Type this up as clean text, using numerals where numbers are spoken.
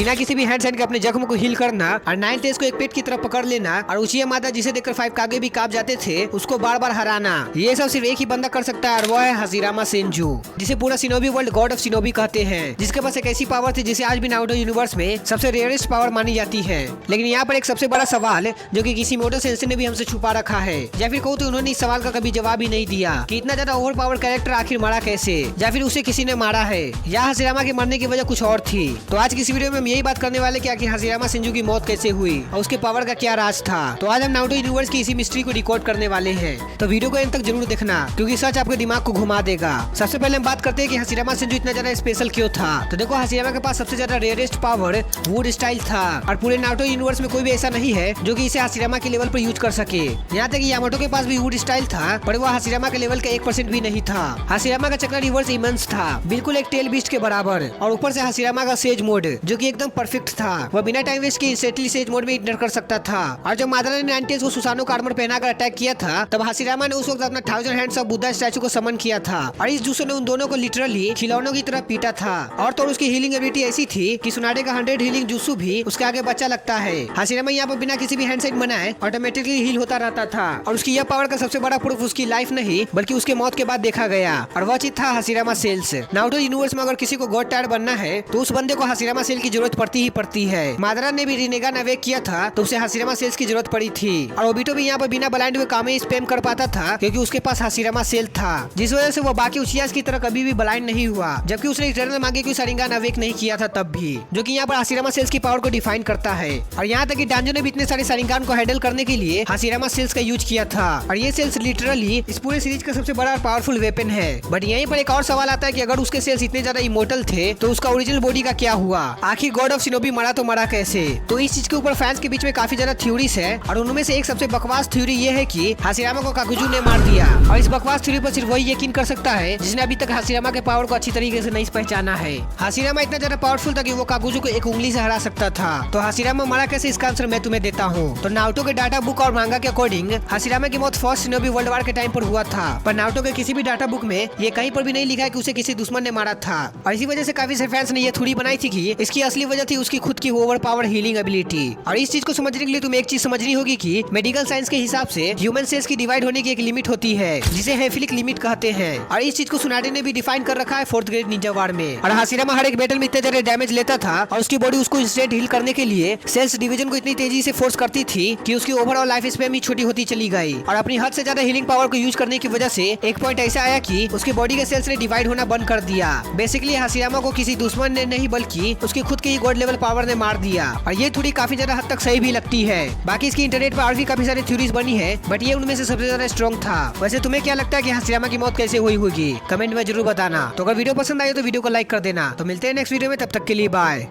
बिना किसी भी हैंड के अपने जख्म को हील करना और 9 तेज को एक पेट की तरफ पकड़ लेना और उचिया माता जिसे देखकर 5 कागे भी कांप जाते थे उसको बार बार हराना, ये सब सिर्फ एक ही बंदा कर सकता है और वो है हाशिरामा सेंजू, जिसे पूरा shinobi world God of shinobi कहते हैं, जिसके पास एक ऐसी पावर थी जिसे आज भी नारुतो यूनिवर्स में सबसे रेयरेस्ट पावर मानी जाती है। लेकिन यहाँ पर एक सबसे बड़ा सवाल जो कि किसीमोटो सेंसेई ने भी हमसे छुपा रखा है, या फिर कहूँ तो उन्होंने इस सवाल का कभी जवाब ही नहीं दिया कि इतना ज्यादा ओवर पावर कैरेक्टर आखिर मारा कैसे, या फिर उसे किसी ने मारा है, या हाशिरामा के मरने की वजह कुछ और थी। तो आज की इस वीडियो में हम यही बात करने वाले कि आखिर हाशिरामा सेंजू की मौत कैसे हुई और उसके पावर का क्या राज था। तो आज हम नारुतो यूनिवर्स की इसी मिस्ट्री को डिकोड करने वाले हैं, तो वीडियो को एंड तक जरूर देखना क्योंकि सच आपके दिमाग को घुमा देगा। सबसे पहले हम बात करते हैं कि हाशिरामा सेंजू इतना ज्यादा स्पेशल क्यों था। तो देखो, हाशिरामा के पास सबसे ज्यादा रेयरेस्ट पावर वुड स्टाइल था और पूरे नारुतो यूनिवर्स में कोई भी ऐसा नहीं है जो कि इसे हाशिरामा के लेवल पर यूज कर सके। यहाँ तक कि यामाटो के पास भी वुड स्टाइल था पर वो हाशिरामा के लेवल का 1% भी नहीं था। हाशिरामा का चक्र रिवर्स इमेंस था, बिल्कुल एक टेल बीस्ट के बराबर, और ऊपर से हाशिरामा का सेज मोड जो कि एकदम परफेक्ट था, वह बिना टाइम वेस्ट के इंस्टेंटली सेज मोड में इंटर कर सकता था। और जब मादारा ने 9 तेज को सुसानो का आर्मर पहनाकर अटैक किया था तब हाशिरामा ने उस वक्त अपना 1000 हैंड्स ऑफ बुद्धा स्टैचू को समन किया था और इस जुसो ने उन दोनों को लिटरली खिलौनों की तरह पीटा था। और तो उसकी हीलिंग एबिलिटी ऐसी थी कि सुनाडे का 100 हीलिंग जुसु भी उसके आगे बच्चा लगता है। हाशिरामा यहाँ पर बिना किसी भी हैंड साइड बनाए ऑटोमेटिकली हील होता रहता था और उसकी यह पावर का सबसे बड़ा प्रूफ उसकी लाइफ नहीं बल्कि उसके मौत के बाद देखा गया, और वह चीज था हाशिरामा सेल्स। नारुतो यूनिवर्स में अगर किसी को गॉड टायर बनना है तो उस बंदे को हाशिरामा सेल की जरूरत पड़ती ही पड़ती है। मादारा ने भी रिनेगान अवेक किया था तो उसे हाशिरामा सेल्स की जरूरत पड़ी थी, और ओबिटो भी यहाँ पर बिना ब्लाइंड हुए कामे स्पैम कर पाता था क्योंकि उसके पास हाशिरामा सेल था, जिस वजह से वो बाकी उचियास की तरह कभी भी ब्लाइंड नहीं हुआ, जबकि उसने इटर्नल मांगे की शारिंगान अवेक नहीं किया था तब भी, जो कि यहाँ पर हाशिरामा सेल्स की पावर को डिफाइन करता है। और यहाँ तक कि डांजो ने भी इतने सारे शारिंगान को हैंडल करने के लिए हाशिरामा सेल्स का यूज किया था, और ये सेल्स लिटरली इस पूरे सीरीज का सबसे बड़ा और पावरफुल वेपन है। बट यहीं पर एक और सवाल आता है कि अगर उसके सेल्स इतने ज्यादा इमोर्टल थे तो उसका ओरिजिनल बॉडी का क्या हुआ, आखिर गॉड ऑफ शिनोबी मरा तो मरा कैसे। तो इस चीज के ऊपर फैंस के बीच में काफी ज्यादा थ्योरीज है, और उनमें से एक सबसे बकवास थ्योरी ये है कि हाशिरामा को काकुजू ने मार दिया, और इस बकवास थ्योरी पर सिर्फ वही यकीन कर सकता है जिसने अभी तक हाशिरामा के पावर को अच्छी तरीके से नहीं पहचाना है। हाशिरामा इतना ज्यादा पावरफुल था कि वो काकुजू को एक उंगली से हरा सकता था। तो हाशिरामा मरा कैसे, इसका आंसर मैं तुम्हें देता हूँ। तो नारुतो के डाटा बुक और मांगा के अकॉर्डिंग हाशिरामा की मौत फर्स्ट शिनोबी वर्ल्ड वार के टाइम पर हुआ था, पर नारुतो के किसी भी डाटा बुक में ये कहीं पर भी नहीं लिखा है कि उसे किसी दुश्मन ने मारा था। और इसी वजह से काफी से फैंस ने ये थ्योरी बनाई थी कि इसकी असली वजह थी उसकी खुद की ओवर पावर हीलिंग एबिलिटी। और इस चीज को समझने के लिए तुम्हें एक चीज समझनी होगी कि मेडिकल साइंस के हिसाब से ह्यूमन सेल्स की डिवाइड होने की एक लिमिट होती है जिसे हेफिलिक लिमिट कहते हैं, और इस चीज को सुनाडे ने भी डिफाइन कर रखा है 4th ग्रेड निंजा वार में। और हाशिरामा हर एक बैटल में इतने ज्यादा डैमेज लेता था और उसकी बॉडी उसको इंस्टेंट हील करने के लिए सेल्स डिवीजन को इतनी तेजी से फोर्स करती थी कि उसकी ओवरऑल लाइफ स्पैन भी छोटी होती चली गई, और अपनी हद से ज्यादा हीलिंग पावर को यूज करने की वजह से एक पॉइंट ऐसा आया कि उसकी बॉडी के सेल्स ने डिवाइड होना बंद कर दिया। बेसिकली हाशिरामा को किसी दुश्मन ने नहीं बल्कि उसकी खुद की ही गॉड लेवल पावर ने मार दिया, और ये थोड़ी काफी ज्यादा हद तक सही भी लगती है। बाकी इसकी इंटरनेट पर और भी काफी सारी थ्योरीज बनी है, बट ये उनमें से सबसे ज्यादा स्ट्रॉन्ग था। वैसे तुम्हें क्या लगता है कि हाशिरामा की मौत कैसे हुई होगी, कमेंट में जरूर बताना। तो अगर वीडियो पसंद आई तो वीडियो को लाइक कर देना। तो मिलते हैं नेक्स्ट वीडियो में, तब तक के लिए बाय।